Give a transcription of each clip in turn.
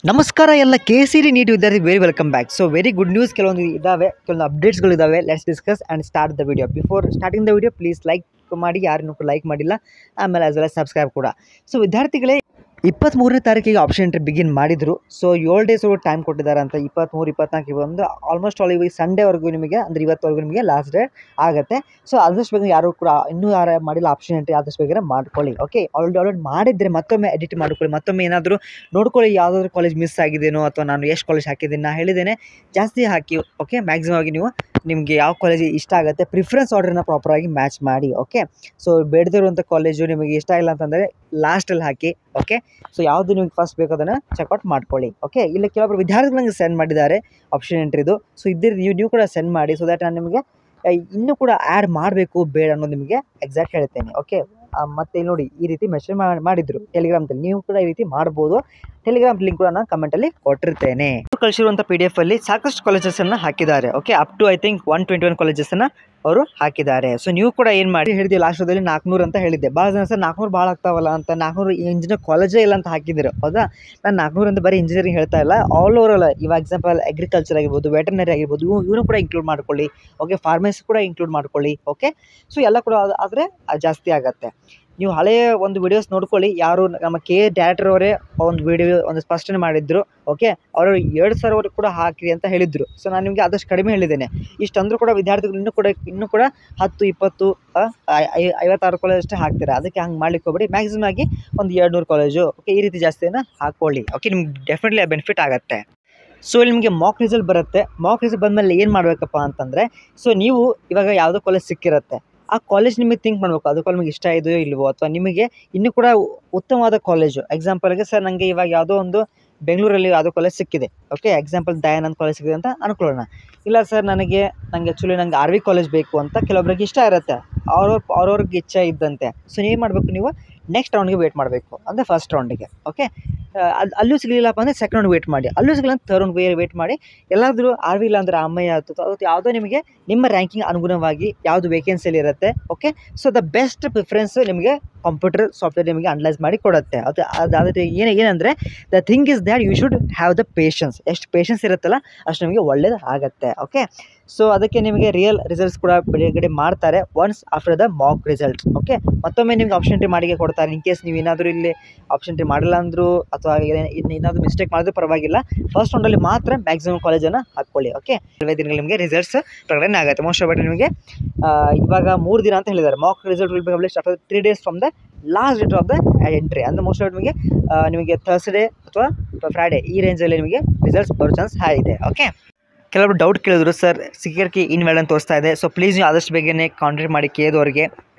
ನಮಸ್ಕಾರ ಎಲ್ಲ KCD neat ವಿದ್ಯಾರ್ಥಿ very welcome back. So very good news ಕೆಲವೊಂದು ಇದ್ದಾವೆ, ಕೆಲವೊಂದು ಅಪ್ಡೇಟ್ಸ್ಗಳು ಇದ್ದಾವೆ. Let's discuss and start the video. Before starting the video please like ಮಾಡಿ, ಯಾರನ್ನೂ ಲೈಕ್ ಮಾಡಿಲ್ಲ, ಆಮೇಲೆ ಆಸ್ ವೆಲ್ ಸಬ್ಸ್ಕ್ರೈಬ್ ಕೂಡ. ಸೊ ವಿದ್ಯಾರ್ಥಿಗಳೇ 23ನೇ ತಾರೀಕಿಗೆ ಆಪ್ಷನ್ ಎಂಟ್ರಿ ಬಿಗಿನ್ ಮಾಡಿದರು. ಸೊ 7 ಡೇಸ್ ಟೈಮ್ ಕೊಟ್ಟಿದ್ದಾರೆ ಅಂತ. 23, 24 ಒಂದು ಆಲ್ಮೋಸ್ಟ್ ಆಲ್ ಈ ಸಂಡೇವರೆಗೂ ನಿಮಗೆ, ಅಂದರೆ ಇವತ್ತವರೆಗೂ ನಿಮಗೆ ಲಾಸ್ಟ್ ಡೇ ಆಗುತ್ತೆ. ಸೊ ಆದಷ್ಟು ಬೇಗ ಯಾರು ಕೂಡ ಇನ್ನೂ ಯಾರು ಮಾಡಿಲ್ಲ ಆಪ್ಷನ್ ಎಂಟ್ರಿ, ಆದಷ್ಟು ಬೇಗ ಮಾಡ್ಕೊಳ್ಳಿ. ಓಕೆ, ಆಲ್ರೆಡಿ ಮಾಡಿದರೆ ಮತ್ತೊಮ್ಮೆ ಎಡಿಟ್ ಮಾಡ್ಕೊಳ್ಳಿ, ಮತ್ತೊಮ್ಮೆ ಏನಾದರೂ ನೋಡ್ಕೊಳ್ಳಿ ಯಾವುದಾದ್ರೂ ಕಾಲೇಜ್ ಮಿಸ್ ಆಗಿದ್ದೇನೋ ಅಥವಾ ನಾನು ಎಷ್ಟು ಕಾಲೇಜ್ ಹಾಕಿದ್ದೀನಿ. ನಾನು ಹೇಳಿದ್ದೇನೆ ಜಾಸ್ತಿ ಹಾಕಿ. ಓಕೆ, ಮ್ಯಾಕ್ಸಿಮಮ್ ಆಗಿ ನೀವು ನಿಮಗೆ ಯಾವ ಕಾಲೇಜ್ ಇಷ್ಟ ಆಗುತ್ತೆ ಪ್ರಿಫರೆನ್ಸ್ ಆರ್ಡರ್ನ ಪ್ರಾಪರಾಗಿ ಮ್ಯಾಚ್ ಮಾಡಿ. ಓಕೆ, ಸೊ ಬೇಡದಿರುವಂಥ ಕಾಲೇಜು ನಿಮಗೆ ಇಷ್ಟ ಇಲ್ಲ ಅಂತಂದರೆ ಲಾಸ್ಟಲ್ಲಿ ಹಾಕಿ. ಓಕೆ, ಸೊ ಯಾವುದು ನಿಮಗೆ ಫಸ್ಟ್ ಬೇಕು ಅದನ್ನು ಚೆಕ್ಔಟ್ ಮಾಡ್ಕೊಳ್ಳಿ. ಓಕೆ, ಇಲ್ಲಿ ಕೆಲವೊಬ್ಬರು ವಿದ್ಯಾರ್ಥಿಗಳು ನನಗೆ ಸೆಂಡ್ ಮಾಡಿದ್ದಾರೆ ಆಪ್ಷನ್ ಎಂಟ್ರಿದು. ಸೊ ನೀವು ಕೂಡ ಸೆಂಡ್ ಮಾಡಿ, ಸೊ ದ್ಯಾಟ್ ನಾನು ನಿಮಗೆ ಇನ್ನೂ ಕೂಡ ಆ್ಯಡ್ ಮಾಡಬೇಕು ಬೇಡ ಅನ್ನೋದು ನಿಮಗೆ ಎಕ್ಸಾಕ್ಟ್ ಹೇಳ್ತೇನೆ. ಓಕೆ, ಮತ್ತು ನೋಡಿ ಈ ರೀತಿ ಮೆಸೇಜ್ ಮಾಡಿದ್ರು ಟೆಲಿಗ್ರಾಮ್ದಲ್ಲಿ, ನೀವು ಕೂಡ ಈ ರೀತಿ ಮಾಡ್ಬೋದು. ಟೆಲಿಗ್ರಾಮ್ ಲಿಂಕ್ ಕೂಡ ನಾನು ಕಮೆಂಟಲ್ಲಿ ಕೊಟ್ಟಿರ್ತೇನೆ. ಕಳಿಸಿರುವಂಥ PDF ಅಲ್ಲಿ ಸಾಕಷ್ಟು ಕಾಲೇಜಸನ್ನು ಹಾಕಿದ್ದಾರೆ. Okay, up to I think 121 ಕಾಲೇಜಸನ್ನು ಅವರು ಹಾಕಿದ್ದಾರೆ. ಸೊ ನೀವು ಕೂಡ ಏನು ಮಾಡಿ ಹೇಳಿದ್ದೆ, ಲಾಸ್ಟದಲ್ಲಿ 400 ಅಂತ ಹೇಳಿದ್ದೆ. ಭಾಳ ಜನ ಸರ್ 400 ಭಾಳ ಆಗ್ತಾವಲ್ಲ ಅಂತ 400 ಇಂಜಿನಿಯರ್ ಕಾಲೇಜೇ ಇಲ್ಲ ಅಂತ ಹಾಕಿದ್ರು. ಹೌದಾ, ನಾನು 400 ಅಂತ ಬರೀ ಇಂಜಿನಿಯರಿಂಗ್ ಹೇಳ್ತಾ ಇಲ್ಲ, ಆಲ್ ಓವರ್ ಅಲ್ಲ. ಇವಾಗ ಎಕ್ಸಾಂಪಲ್ ಅಗ್ರಿಕಲ್ಚರ್ ಆಗಿರ್ಬೋದು, ವೆಟರ್ನರಿ ಆಗಿರ್ಬೋದು, ಇವನು ಕೂಡ ಇನ್ಕ್ಲೂಡ್ ಮಾಡ್ಕೊಳ್ಳಿ. ಓಕೆ, ಫಾರ್ಮಸಿ ಕೂಡ ಇನ್ಕ್ಲೂಡ್ ಮಾಡ್ಕೊಳ್ಳಿ. ಓಕೆ, ಸೊ ಎಲ್ಲ ಕೂಡ ಆದರೆ ಜಾಸ್ತಿ ಆಗುತ್ತೆ. ನೀವು ಹಳೆಯ ಒಂದು ವಿಡಿಯೋಸ್ ನೋಡ್ಕೊಳ್ಳಿ. ಯಾರು ನಮ್ಮ ಡೈರೆಕ್ಟರ್ ಅವರೇ ಒಂದು ವಿಡಿಯೋ ಒಂದು ಸ್ಪಷ್ಟನೆ ಮಾಡಿದ್ರು. ಓಕೆ, ಅವರು 2,000 ಕೂಡ ಹಾಕಿರಿ ಅಂತ ಹೇಳಿದ್ರು. ಸೊ ನಾನು ನಿಮಗೆ ಆದಷ್ಟು ಕಡಿಮೆ ಹೇಳಿದ್ದೇನೆ. ಇಷ್ಟಂದ್ರೂ ಕೂಡ ವಿದ್ಯಾರ್ಥಿಗಳು ಇನ್ನೂ ಕೂಡ 10, 20, 56 ಕಾಲೇಜ್ ಅಷ್ಟೇ ಹಾಕ್ತಾರೆ. ಅದಕ್ಕೆ ಹಂಗೆ ಮಾಡ್ಲಿಕ್ಕೆ ಹೋಗ್ಬೇಡಿ. ಮ್ಯಾಕ್ಸಿಮಮ್ ಆಗಿ ಒಂದು 200 ಕಾಲೇಜು. ಓಕೆ, ಈ ರೀತಿ ಜಾಸ್ತಿಯನ್ನು ಹಾಕ್ಕೊಳ್ಳಿ. ಓಕೆ, ನಿಮ್ಗೆ ಡೆಫಿನೆಟ್ಲಿ ಬೆನಿಫಿಟ್ ಆಗುತ್ತೆ. ಸೊ ಇಲ್ಲಿ ನಿಮಗೆ ಮಾಕ್ ರಿಸಲ್ಟ್ ಬರುತ್ತೆ. ಮಾಕ್ ರಿಸಲ್ಟ್ ಬಂದಮೇಲೆ ಏನು ಮಾಡಬೇಕಪ್ಪ ಅಂತಂದರೆ, ಸೊ ನೀವು ಇವಾಗ ಯಾವುದೋ ಕಾಲೇಜ್ ಸಿಕ್ಕಿರುತ್ತೆ, ಆ ಕಾಲೇಜ್ ನಿಮಗೆ ಥಿಂಕ್ ಮಾಡಬೇಕು, ಅದು ಕಾಲೇಜ್ ನಿಮಗೆ ಇಷ್ಟ ಇದೆಯೋ ಇಲ್ವೋ, ಅಥವಾ ನಿಮಗೆ ಇನ್ನೂ ಕೂಡ ಉತ್ತಮವಾದ ಕಾಲೇಜು. ಎಕ್ಸಾಂಪಲ್ಗೆ ಸರ್ ನನಗೆ ಇವಾಗ ಯಾವುದೋ ಒಂದು ಬೆಂಗಳೂರಲ್ಲಿ ಯಾವುದೋ ಕಾಲೇಜ್ ಸಿಕ್ಕಿದೆ. ಓಕೆ, ಎಕ್ಸಾಂಪಲ್ ದಯಾನಂದ್ ಕಾಲೇಜ್ ಸಿಕ್ಕಿದೆ ಅಂತ ಅನ್ಕೊಳ್ಳೋಣ. ಇಲ್ಲ ಸರ್ ನನಗೆ ಆ್ಯಕ್ಚುಲಿ ನಂಗೆ RV ಕಾಲೇಜ್ ಬೇಕು ಅಂತ ಕೆಲವೊಬ್ಬರಿಗೆ ಇಷ್ಟ ಇರುತ್ತೆ, ಅವ್ರವ್ರಿಗೆ ಇಚ್ಛೆ ಇದ್ದಂತೆ. ಸೊ ಏನು ಮಾಡಬೇಕು, ನೀವು ನೆಕ್ಸ್ಟ್ ರೌಂಡ್ಗೆ ವೇಟ್ ಮಾಡಬೇಕು, ಅಂದರೆ ಫಸ್ಟ್ ರೌಂಡಿಗೆ. ಓಕೆ, ಅಲ್ಲೂ ಸಿಗಲಿಲ್ಲಪ್ಪ ಅಂದರೆ ಸೆಕೆಂಡ್ ರೌಂಡ್ ವೇಟ್ ಮಾಡಿ, ಅಲ್ಲೂ ಸಿಗಲಿಲ್ಲ ಅಂತ ಥರ್ಡ್ ರೌಂಡ್ ವೇಟ್ ಮಾಡಿ. ಎಲ್ಲಾದರೂ RV ಇಲ್ಲ ಅಂದರೆ ಅಮ್ಮಯ್ಯ ಅಥವಾ ಯಾವುದೋ ನಿಮಗೆ ನಿಮ್ಮ ರ್ಯಾಂಕಿಂಗ್ ಅನುಗುಣವಾಗಿ ಯಾವುದು ವೇಕೆನ್ಸಿಯಲ್ಲಿ ಇರುತ್ತೆ. Okay, so the best preference ನಿಮಗೆ ಕಂಪ್ಯೂಟರ್ ಸಾಫ್ಟ್ವೇರ್ ನಿಮಗೆ ಅನಲೈಸ್ ಮಾಡಿ ಕೊಡುತ್ತೆ. ಅದಾದರೆ ಏನಂದರೆ the thing is that you should have the patience. ಎಷ್ಟು ಪೇಷನ್ಸ್ ಇರುತ್ತಲ್ಲ ಅಷ್ಟು ನಿಮಗೆ ಒಳ್ಳೇದು ಆಗುತ್ತೆ. ಓಕೆ, ಸೊ ಅದಕ್ಕೆ ನಿಮಗೆ ರಿಯಲ್ ರಿಸಲ್ಟ್ಸ್ ಕೂಡ ಬಿಡುಗಡೆ ಮಾಡ್ತಾರೆ once after the mock results. Okay, ಮತ್ತೊಮ್ಮೆ ನಿಮ್ಗೆ ಆಪ್ಷನ್ ಎಂಟ್ರಿ ಮಾಡಿಗೆ ಕೊಡ್ತಾರೆ. ಇನ್ ಕೇಸ್ ನೀವು ಏನಾದರೂ ಇಲ್ಲಿ ಆಪ್ಷನ್ ಎಂಟ್ರಿ ಮಾಡಿಲ್ಲ ಅಂದರೂ ಅಥವಾ ಏನಾದರೂ ಮಿಸ್ಟೇಕ್ ಮಾಡಿದ್ರೂ ಪರವಾಗಿಲ್ಲ, ಫಸ್ಟ್ ರೌಂಡಲ್ಲಿ ಮಾತ್ರ ಮ್ಯಾಕ್ಸಿಮಮ್ ಕಾಲೇಜನ್ನು ಹಾಕ್ಕೊಳ್ಳಿ. ಓಕೆ, 2 ದಿನಗಳು ನಿಮಗೆ ರಿಸಲ್ಟ್ಸ್ ಪ್ರಕಟಣೆ ಆಗುತ್ತೆ. ಮೋಸ್ಟ್ ಆಫ್ ನಿಮಗೆ ಇವಾಗ 3 ದಿನ ಅಂತ ಹೇಳಿದ್ದಾರೆ. Mach result will be published after 3 days from the last date of the entry. ಅಂದರೆ ಮೋಸ್ಟ್ ಆಫ್ ನಿಮಗೆ ಥರ್ಸ್ಡೇ ಅಥವಾ ಫ್ರೈಡೇ ಈ ರೇಂಜಲ್ಲಿ ನಿಮಗೆ ರಿಸಲ್ಟ್ಸ್ ಬರೋ ಚಾನ್ಸ್ ಇದೆ. ಓಕೆ, ಕೆಲವರು ಡೌಟ್ ಕೇಳಿದ್ರು, ಸರ್ ಸಿಕ್ಕಿರ್ಕಿ ಇನ್ವ್ಯಾಲಿಡ್ ಅಂತ ತೋರಿಸ್ತಾ ಇದೆ. ಸೊ ಪ್ಲೀಸ್ ನೀವು ಆದಷ್ಟು ಬೇಗನೆ ಕಾಂಟ್ಯಾಕ್ಟ್ ಮಾಡಿ ಕೇದವ್ರಿಗೆ.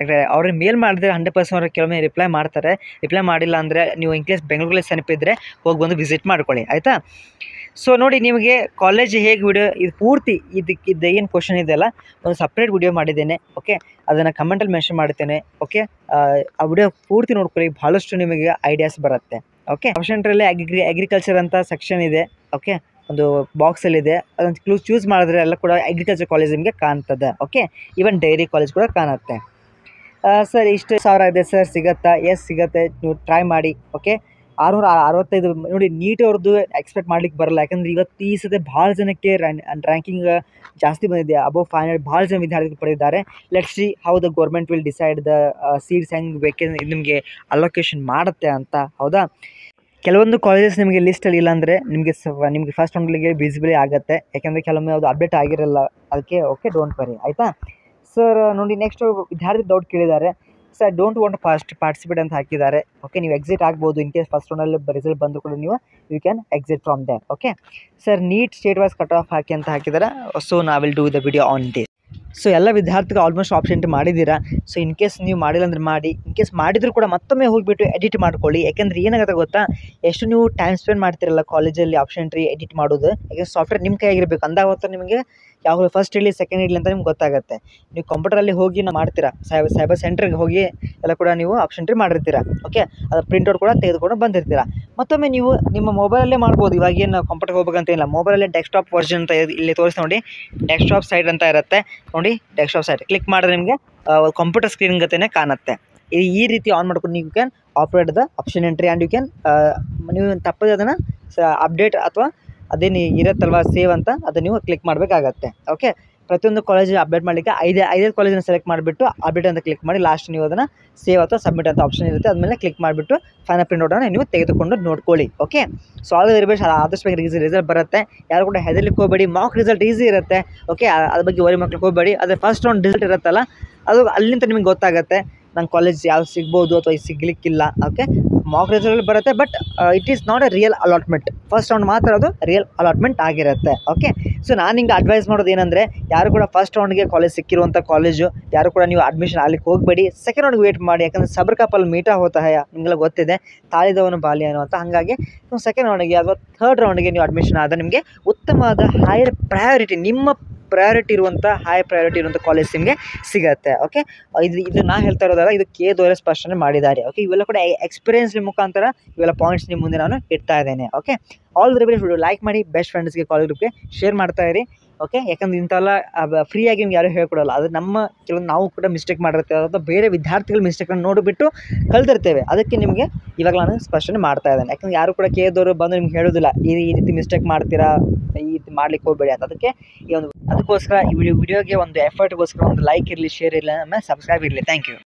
ಅವ್ರಿಗೆ ಮೇಲ್ ಮಾಡಿದ್ರೆ 100% ಅವ್ರಿಗೆ ಕೆಲವೊಮ್ಮೆ ರಿಪ್ಲೈ ಮಾಡ್ತಾರೆ. ರಿಪ್ಲೈ ಮಾಡಿಲ್ಲ ಅಂದರೆ ನೀವು ಇನ್ ಕೇಸ್ ಬೆಂಗಳೂರಲ್ಲಿ ಸಮೀಪಿದ್ರೆ ಹೋಗಿ ಬಂದು ವಿಸಿಟ್ ಮಾಡ್ಕೊಳ್ಳಿ, ಆಯಿತಾ. ಸೊ ನೋಡಿ, ನಿಮಗೆ ಕಾಲೇಜ್ ಹೇಗೆ ವಿಡಿಯೋ ಇದು ಪೂರ್ತಿ ಇದಕ್ಕಿದ್ದ ಏನು ಕ್ವಶನ್ ಇದೆಯಲ್ಲ, ಒಂದು ಸಪ್ರೇಟ್ ವಿಡಿಯೋ ಮಾಡಿದ್ದೇನೆ. ಓಕೆ, ಅದನ್ನು ಕಮೆಂಟಲ್ಲಿ ಮೆನ್ಷನ್ ಮಾಡ್ತೇನೆ. ಓಕೆ, ಆ ವಿಡಿಯೋ ಪೂರ್ತಿ ನೋಡ್ಕೊಳ್ಳಿ, ಭಾಳಷ್ಟು ನಿಮಗೆ ಐಡಿಯಾಸ್ ಬರುತ್ತೆ. ಓಕೆ, ಆಪ್ಷನ್ ಎಂಟ್ರಿಯಲ್ಲಿ ಅಗ್ರಿಕಲ್ಚರ್ ಅಂತ ಸೆಕ್ಷನ್ ಇದೆ. ಓಕೆ, ಒಂದು ಬಾಕ್ಸಲ್ಲಿದೆ, ಅದನ್ನು ಚೂಸ್ ಮಾಡಿದ್ರೆ ಎಲ್ಲ ಕೂಡ ಅಗ್ರಿಕಲ್ಚರ್ ಕಾಲೇಜ್ ನಿಮಗೆ ಕಾಣ್ತದೆ. ಓಕೆ, ಈವನ್ ಡೈರಿ ಕಾಲೇಜ್ ಕೂಡ ಕಾಣುತ್ತೆ. ಸರ್ ಇಷ್ಟು ಸಾವಿರ ಇದೆ ಸರ್, ಸಿಗುತ್ತಾ? ಎಸ್ ಸಿಗುತ್ತೆ, ನೀವು ಟ್ರೈ ಮಾಡಿ. ಓಕೆ, 665 ನೋಡಿ, ನೀಟ್ ಅವ್ರದ್ದು ಎಕ್ಸ್ಪೆಕ್ಟ್ ಮಾಡ್ಲಿಕ್ಕೆ ಬರಲ್ಲ. ಯಾಕಂದರೆ ಇವತ್ತು ಈ ಸತಿ ಭಾಳ ಜನಕ್ಕೆ ರ್ಯಾಂಕಿಂಗ್ ಜಾಸ್ತಿ ಬಂದಿದೆ. ಅಬೌವ್ 500 ಭಾಳ ಜನ ವಿದ್ಯಾರ್ಥಿಗಳು ಪಡೆದಿದ್ದಾರೆ. Let's see how the government will decide the seats ಹೆಂಗೆ ಬೇಕೆಂದ್ರೆ ನಿಮಗೆ ಅಲೋಕೇಶನ್ ಮಾಡುತ್ತೆ ಅಂತ. ಹೌದಾ, ಕೆಲವೊಂದು ಕಾಲೇಜಸ್ ನಿಮಗೆ ಲಿಸ್ಟಲ್ಲಿ ಇಲ್ಲಾಂದರೆ ನಿಮಗೆ ಫಸ್ಟ್ ರೌಂಡ್ಗೆ ವಿಸಿಬಲ್ ಆಗುತ್ತೆ. ಯಾಕೆಂದರೆ ಕೆಲವೊಮ್ಮೆ ಅದು ಅಪ್ಡೇಟ್ ಆಗಿರಲ್ಲ, ಅದಕ್ಕೆ. ಓಕೆ, ಡೋಂಟ್ ವರಿ, ಆಯಿತಾ. ಸರ್ ನೋಡಿ, ನೆಕ್ಸ್ಟ್ ವಿದ್ಯಾರ್ಥಿ ಡೌಟ್ ಕೇಳಿದ್ದಾರೆ, ಸರ್ ಡೋಂಟ್ ವಾಂಟ್ ಪಾರ್ಟಿಸಿಪೇಟ್ ಅಂತ ಹಾಕಿದ್ದಾರೆ. ಓಕೆ, ನೀವು ಎಕ್ಸಿಟ್ ಆಗ್ಬೋದು. ಇನ್ ಕೇಸ್ ಫಸ್ಟ್ ರೌಂಡಲ್ಲಿ ರಿಸಲ್ಟ್ ಬಂದು ಕೂಡ ನೀವು you can exit from there. Okay, sir NEET state wise cut off ಹಾಕಿ ಅಂತ ಹಾಕಿದ್ದಾರೆ. ಸೊ ನಾ will do the video on this. So ಎಲ್ಲ ವಿದ್ಯಾರ್ಥಿಗಳು ಆಲ್ಮೋಸ್ಟ್ ಆಪ್ಷನ್ ಎಂಟ್ರಿ ಮಾಡಿದ್ದೀರಾ. ಸೊ ಇನ್ ಕೇಸ್ ನೀವು ಮಾಡಿಲ್ಲ ಅಂದರೆ ಮಾಡಿ, ಇನ್ ಕೇಸ್ ಮಾಡಿದರೂ ಕೂಡ ಮತ್ತೊಮ್ಮೆ ಹೋಗಿಬಿಟ್ಟು ಎಡಿಟ್ ಮಾಡ್ಕೊಳ್ಳಿ. ಯಾಕೆಂದರೆ ಏನಾಗುತ್ತೆ ಗೊತ್ತಾ, ಎಷ್ಟು ನೀವು ಟೈಮ್ ಸ್ಪೆಂಡ್ ಮಾಡ್ತಿರಲ್ಲ ಕಾಲೇಜಲ್ಲಿ ಆಪ್ಷನ್ ಎಂಟ್ರಿ ಎಡಿಟ್ ಮಾಡೋದು, ಯಾಕೆಂದರೆ ಸಾಫ್ಟ್ವೇರ್ ನಿಮ್ಮ ಕೈಯಾಗಿರಬೇಕು. ಅಂದಾಗ ನಿಮಗೆ ಯಾವಾಗ ಫಸ್ಟ್ ಇರಲಿ ಸೆಕೆಂಡ್ ಇರಲಿ ಅಂತ ನಿಮ್ಗೆ ಗೊತ್ತಾಗುತ್ತೆ. ನೀವು ಕಂಪ್ಯೂಟರಲ್ಲಿ ಹೋಗಿ ಮಾಡ್ತೀರಾ, ಸೈಬರ್ ಸೆಂಟ್ರಿಗೆ ಹೋಗಿ ಎಲ್ಲ ಕೂಡ ನೀವು ಆಪ್ಷನ್ ಎಂಟ್ರಿ ಮಾಡಿರ್ತೀರ. ಓಕೆ, ಅದು ಪ್ರಿಂಟ್ಔಟ್ ಕೂಡ ತೆಗೆದುಕೊಂಡು ಬಂದಿರ್ತೀರ. ಮತ್ತೊಮ್ಮೆ ನೀವು ನಿಮ್ಮ ಮೊಬೈಲಲ್ಲೇ ಮಾಡ್ಬೋದು. ಇವಾಗೇನು ಕಂಪ್ಯೂಟರ್ಗೆ ಹೋಗ್ಬೇಕಂತ ಇಲ್ಲ, ಮೊಬೈಲಲ್ಲೇ ಡೆಸ್ಕ್ಟಾಪ್ ವರ್ಷನ್ ಅಂತ ಇಲ್ಲಿ ತೋರಿಸಿ ನೋಡಿ, ಡೆಸ್ಕ್ಟಾಪ್ ಸೈಟ್ ಅಂತ ಇರುತ್ತೆ ನೋಡಿ. ಡೆಸ್ಕ್ಟಾಪ್ ಸೈಟ್ ಕ್ಲಿಕ್ ಮಾಡಿದ್ರೆ ನಿಮಗೆ ಕಂಪ್ಯೂಟರ್ ಸ್ಕ್ರೀನ್ ಗತೆನೇ ಕಾಣುತ್ತೆ. ಈ ರೀತಿ ಆನ್ ಮಾಡ್ಕೊಂಡು ನೀವು can operate the option entry and you can ನೀವು ತಪ್ಪದೆ ಅದನ್ನು ಅಪ್ಡೇಟ್ ಅಥವಾ ಅದೇನು ಇರುತ್ತಲ್ವ ಸೇವ್ ಅಂತ ಅದನ್ನು ನೀವು ಕ್ಲಿಕ್ ಮಾಡಬೇಕಾಗತ್ತೆ. ಓಕೆ, ಪ್ರತಿಯೊಂದು ಕಾಲೇಜಿಗೆ ಅಪ್ಡೇಟ್ ಮಾಡಲಿಕ್ಕೆ ಐದೈದು ಕಾಲೇಜನ್ನು ಸೆಲೆಕ್ಟ್ ಮಾಡಿಬಿಟ್ಟು ಅಪ್ಡೇಟ್ ಅಂತ ಕ್ಲಿಕ್ ಮಾಡಿ ಲಾಸ್ಟ್ ನೀವು ಅದನ್ನು ಸೇವ್ ಅಥವಾ ಸಬ್ಮಿಟ್ ಅಂತ ಆಪ್ಷನ್ ಇರುತ್ತೆ, ಅದ್ಮೇಲೆ ಕ್ಲಿಕ್ ಮಾಡಿಬಿಟ್ಟು ಫೈನಲ್ ಪ್ರಿಂಟ್ ಔಟನ್ನು ನೀವು ತೆಗೆದುಕೊಂಡು ನೋಡ್ಕೊಳ್ಳಿ. Okay, so all very best. ಆದಷ್ಟು ಬೇಗ ರಿಸಲ್ಟ್ ಬರುತ್ತೆ. ಯಾರು ಕೂಡ ಹೆದರ್ಲಿಕ್ಕೆ ಹೋಗಬೇಡಿ. ಮಾಕ್ ರಿಸಲ್ಟ್ ಈಸಿ ಇರುತ್ತೆ. ಓಕೆ, ಅದ್ರ ಬಗ್ಗೆ ವರಿ ಮಕ್ಳಿಗೆ ಹೋಗಬೇಡಿ. ಅದೇ ಫಸ್ಟ್ ರೌಂಡ್ ರಿಸಲ್ಟ್ ಇರುತ್ತಲ್ಲ, ಅದು ಅಲ್ಲಿಂದ ನಿಮಗೆ ಗೊತ್ತಾಗುತ್ತೆ ನಂಗೆ ಕಾಲೇಜ್ ಯಾವ್ದು ಸಿಗ್ಬೋದು ಅಥವಾ ಇದು ಸಿಗ್ಲಿಕ್ಕಿಲ್ಲ. ಓಕೆ, ಮಾಕ್ ರಿಸಲ್ಟ್ ಬರುತ್ತೆ, but it is not A real allotment. First round ಮಾತ್ರ ಅದು ರಿಯಲ್ ಅಲಾಟ್ಮೆಂಟ್ ಆಗಿರುತ್ತೆ. ಓಕೆ, ಸೊ ನಾನು ಹಿಂಗೆ ಅಡ್ವೈಸ್ ಮಾಡೋದು ಏನಂದರೆ, ಯಾರು ಕೂಡ ಫಸ್ಟ್ ರೌಂಡ್ಗೆ ಕಾಲೇಜ್ ಸಿಕ್ಕಿರುವಂಥ ಕಾಲೇಜು ಯಾರು ಕೂಡ ನೀವು ಅಡ್ಮಿಷನ್ ಆಗ್ಲಿಕ್ಕೆ ಹೋಗಬೇಡಿ. ಸೆಕೆಂಡ್ ರೌಂಡ್ಗೆ ವೇಟ್ ಮಾಡಿ. ಯಾಕಂದರೆ ಸಬ್ರ್ ಕಪಲ್ ಮೀಟಾ ಹೋತಾ ಹೈ, ನಿಮಗೆಲ್ಲ ಗೊತ್ತಿದೆ, ತಾಳಿದವನು ಬಾಲ್ಯ ಅಂತ. ಹಾಗಾಗಿ ಸೆಕೆಂಡ್ ರೌಂಡ್ಗೆ ಅಥವಾ ಥರ್ಡ್ ರೌಂಡ್ಗೆ ನೀವು ಅಡ್ಮಿಷನ್ ಆದರೆ ನಿಮಗೆ ಉತ್ತಮವಾದ ಹೈಯರ್ ಪ್ರಯಾರಿಟಿ, ನಿಮ್ಮ ಪ್ರಯಾರಿಟಿ ಇರುವಂಥ ಹೈ ಪ್ರಯಾರಿಟಿ ಇರುವಂಥ ಕಾಲೇಜ್ ನಿಮಗೆ ಸಿಗುತ್ತೆ. ಓಕೆ, ಇದು ನಾ ಹೇಳ್ತಾ ಇರೋದಲ್ಲ, ಇದು ಕೆ ಸ್ಪಷ್ಟನೆ ಮಾಡಿದ್ದಾರೆ. ಓಕೆ, ಇವೆಲ್ಲ ಕೂಡ ಎಕ್ಸ್ಪೀರಿಯನ್ಸ್ ಮುಖಾಂತರ ಇವೆಲ್ಲ ಪಾಯಿಂಟ್ಸ್ ನಿಮ್ಮ ಮುಂದೆ ನಾನು ಇಡ್ತಾ ಇದ್ದೇನೆ. Okay, all the best. Video like ಮಾಡಿ, ಬೆಸ್ಟ್ ಫ್ರೆಂಡ್ಸ್ಗೆ ಕಾಲೇಜ್ ಗ್ರೂಪ್ಗೆ ಶೇರ್ ಮಾಡ್ತಾ ಇರಿ. ಓಕೆ, ಯಾಕಂದ್ರೆ ಇಂಥಲ್ಲ ಫ್ರೀಯಾಗಿ ನಿಮ್ಗೆ ಯಾರು ಹೇಳ್ಕೊಡಲ್ಲ. ಅದು ನಮ್ಮ ಕೆಲವೊಂದು ನಾವು ಕೂಡ ಮಿಸ್ಟೇಕ್ ಮಾಡಿರ್ತೇವೆ ಅಥವಾ ಬೇರೆ ವಿದ್ಯಾರ್ಥಿಗಳು ಮಿಸ್ಟೇಕನ್ನು ನೋಡಿಬಿಟ್ಟು ಕಲ್ತಿರ್ತೇವೆ. ಅದಕ್ಕೆ ನಿಮಗೆ ಇವಾಗ ನಾನು ಸ್ಪಷ್ಟನೆ ಮಾಡ್ತಾ ಇದ್ದೇನೆ. ಯಾಕಂದ್ರೆ ಯಾರು ಕೂಡ ಕೇದವರು ಬಂದು ನಿಮ್ಗೆ ಹೇಳೋದಿಲ್ಲ ಈ ರೀತಿ ಮಿಸ್ಟೇಕ್ ಮಾಡ್ತೀರಾ, ಈ ರೀತಿ ಮಾಡ್ಲಿಕ್ಕೆ ಹೋಗಬೇಡಿ ಅಂತ. ಅದಕ್ಕೋಸ್ಕರ ಈ ವಿಡಿಯೋಗೆ ಒಂದು ಎಫರ್ಟ್ಗೋಸ್ಕರ ಒಂದು ಲೈಕ್ ಇರಲಿ, ಶೇರ್ ಇರಲಿ, ಆಮೇಲೆ ಸಬ್ಸ್ಕ್ರೈಬ್ ಇರಲಿ. Thank you.